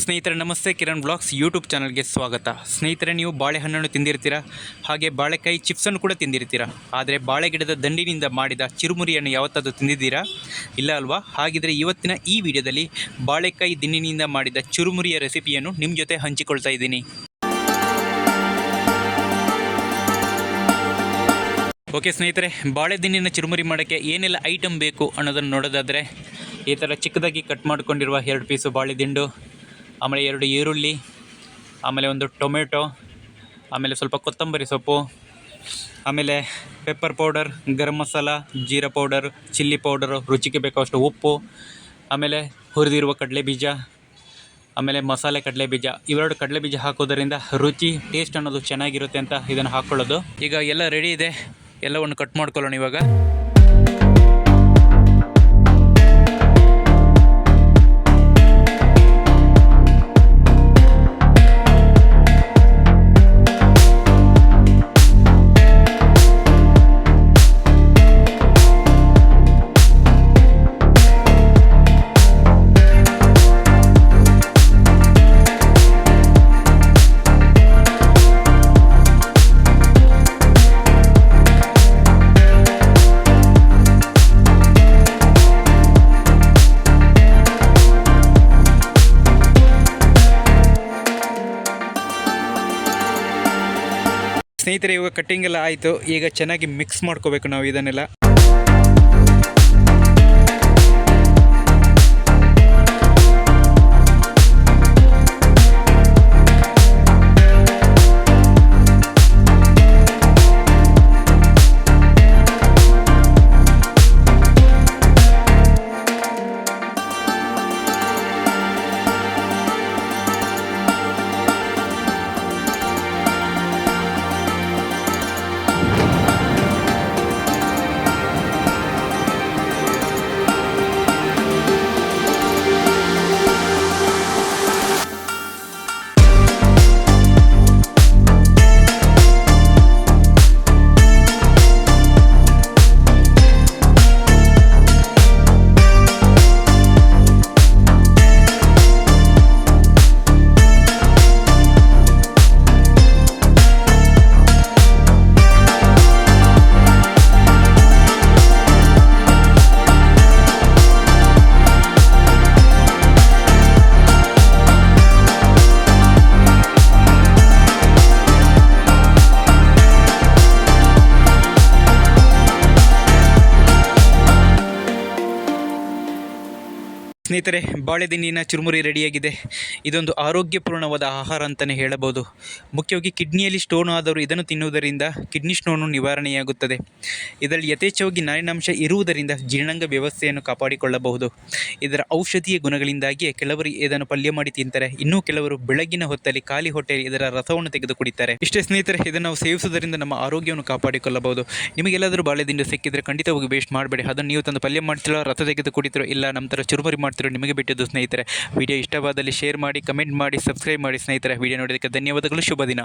ಸ್ನೇಹಿತರೆ ನಮಸ್ತೆ, Kiran blogs YouTube ಚಾನಲ್ಗೆ ಸ್ವಾಗತ. ಸ್ನೇಹಿತರೆ, ನೀವು ಬಾಳೆಹಣ್ಣನ್ನು ತಿಂದಿರ್ತೀರಾ, ಹಾಗೆ ಬಾಳೆಕಾಯಿ ಚಿಪ್ಸನ್ನು ಕೂಡ ತಿಂದಿರ್ತೀರಾ. ಆದರೆ ಬಾಳೆ ಗಿಡದ ದಂಡಿನಿಂದ ಮಾಡಿದ ಚಿರುಮುರಿಯನ್ನು ಯಾವತ್ತಾದರೂ ತಿಂದಿದ್ದೀರಾ? ಇಲ್ಲ ಅಲ್ವಾ? ಹಾಗಿದ್ರೆ ಇವತ್ತಿನ ಈ ವಿಡಿಯೋದಲ್ಲಿ ಬಾಳೆಕಾಯಿ ದಿಂಡಿನಿಂದ ಮಾಡಿದ ಚುರುಮುರಿಯ ರೆಸಿಪಿಯನ್ನು ನಿಮ್ಮ ಜೊತೆ ಹಂಚಿಕೊಳ್ತಾ ಇದ್ದೀನಿ. ಓಕೆ ಸ್ನೇಹಿತರೆ, ಬಾಳೆ ದಿಂಡಿನ ಚುರುಮುರಿ ಮಾಡೋಕ್ಕೆ ಏನೆಲ್ಲ ಐಟಮ್ ಬೇಕು ಅನ್ನೋದನ್ನು ನೋಡೋದಾದರೆ, ಈ ಥರ ಚಿಕ್ಕದಾಗಿ ಕಟ್ ಮಾಡ್ಕೊಂಡಿರುವ 2 ಪೀಸು ಬಾಳೆ ದಿಂಡು, ಆಮೇಲೆ 2 ಈರುಳ್ಳಿ, ಆಮೇಲೆ 1 ಟೊಮೆಟೊ, ಆಮೇಲೆ ಸ್ವಲ್ಪ ಕೊತ್ತಂಬರಿ ಸೊಪ್ಪು, ಆಮೇಲೆ ಪೆಪ್ಪರ್ ಪೌಡರ್, ಗರಂ ಮಸಾಲ, ಜೀರಾ ಪೌಡರ್, ಚಿಲ್ಲಿ ಪೌಡರು, ರುಚಿಗೆ ಬೇಕಾದಷ್ಟು ಉಪ್ಪು, ಆಮೇಲೆ ಹುರಿದಿರುವ ಕಡಲೆಬೀಜ, ಆಮೇಲೆ ಮಸಾಲೆ ಕಡಲೆಬೀಜ. ಇವೆರಡು ಕಡಲೆಬೀಜ ಹಾಕೋದರಿಂದ ರುಚಿ ಟೇಸ್ಟ್ ಅನ್ನೋದು ಚೆನ್ನಾಗಿರುತ್ತೆ ಅಂತ ಇದನ್ನು ಹಾಕ್ಕೊಳ್ಳೋದು. ಈಗ ಎಲ್ಲ ರೆಡಿ ಇದೆ, ಎಲ್ಲವನ್ನು ಕಟ್ ಮಾಡ್ಕೊಳ್ಳೋಣ ಇವಾಗ. ಸ್ನೇಹಿತರೆ, ಇವಾಗ ಕಟ್ಟಿಂಗ್ ಎಲ್ಲ ಆಯಿತು. ಈಗ ಚೆನ್ನಾಗಿ ಮಿಕ್ಸ್ ಮಾಡ್ಕೋಬೇಕು ನಾವು ಇದನ್ನೆಲ್ಲ. ಸ್ನೇಹಿತರೆ, ಬಾಳೆ ದಿಂಡಿನ ಚುರುಮುರಿ ರೆಡಿಯಾಗಿದೆ. ಇದೊಂದು ಆರೋಗ್ಯಪೂರ್ಣವಾದ ಆಹಾರ ಅಂತಲೇ ಹೇಳಬಹುದು. ಮುಖ್ಯವಾಗಿ ಕಿಡ್ನಿಯಲ್ಲಿ ಸ್ಟೋನ್ ಆದವರು ಇದನ್ನು ತಿನ್ನುವುದರಿಂದ ಕಿಡ್ನಿ ಸ್ಟೋನು ನಿವಾರಣೆಯಾಗುತ್ತದೆ. ಇದರಲ್ಲಿ ಯಥೇಚ್ಛವಾಗಿ ನಾರಿನಾಂಶ ಇರುವುದರಿಂದ ಜೀರ್ಣಾಂಗ ವ್ಯವಸ್ಥೆಯನ್ನು ಕಾಪಾಡಿಕೊಳ್ಳಬಹುದು. ಇದರ ಔಷಧೀಯ ಗುಣಗಳಿಂದಾಗಿಯೇ ಕೆಲವರು ಇದನ್ನು ಪಲ್ಯ ಮಾಡಿ ತಿಂತಾರೆ. ಇನ್ನೂ ಕೆಲವರು ಬೆಳಗಿನ ಹೊತ್ತಲ್ಲಿ ಖಾಲಿ ಹೊಟ್ಟೆಯಲ್ಲಿ ಇದರ ರಸವನ್ನು ತೆಗೆದು ಕುಡಿತಾರೆ. ಇಷ್ಟೇ ಸ್ನೇಹಿತರೆ, ಇದನ್ನು ನಾವು ಸೇವಿಸುವುದರಿಂದ ನಮ್ಮ ಆರೋಗ್ಯವನ್ನು ಕಾಪಾಡಿಕೊಳ್ಳಬಹುದು. ನಿಮಗೆಲ್ಲಾದರೂ ಬಾಳೆ ದಿಂಡು ಸಿಕ್ಕಿದ್ರೆ ಖಂಡಿತವಾಗಿ ವೇಸ್ಟ್ ಮಾಡಬೇಡಿ. ಅದನ್ನು ನೀವು ತಂದು ಪಲ್ಯ ಮಾಡ್ತಿರೋ, ರಸ ತೆಗೆದು ಕುಡಿತಿರೋ, ಇಲ್ಲ ನಮ್ಮ ಥರ ಚುರುಮುರಿ ಮಾಡ್ತಿರೋ, ನಿಮಗೆ ಬಿಟ್ಟಿದ್ದು ಸ್ನೇಹಿತರೆ. ವಿಡಿಯೋ ಇಷ್ಟವಾದಲ್ಲಿ ಶೇರ್ ಮಾಡಿ, ಕಮೆಂಟ್ ಮಾಡಿ, ಸಬ್ಸ್ಕ್ರೈಬ್ ಮಾಡಿ ಸ್ನೇಹಿತರೆ. ವಿಡಿಯೋ ನೋಡೋದಕ್ಕೆ ಧನ್ಯವಾದಗಳು. ಶುಭ ದಿನ.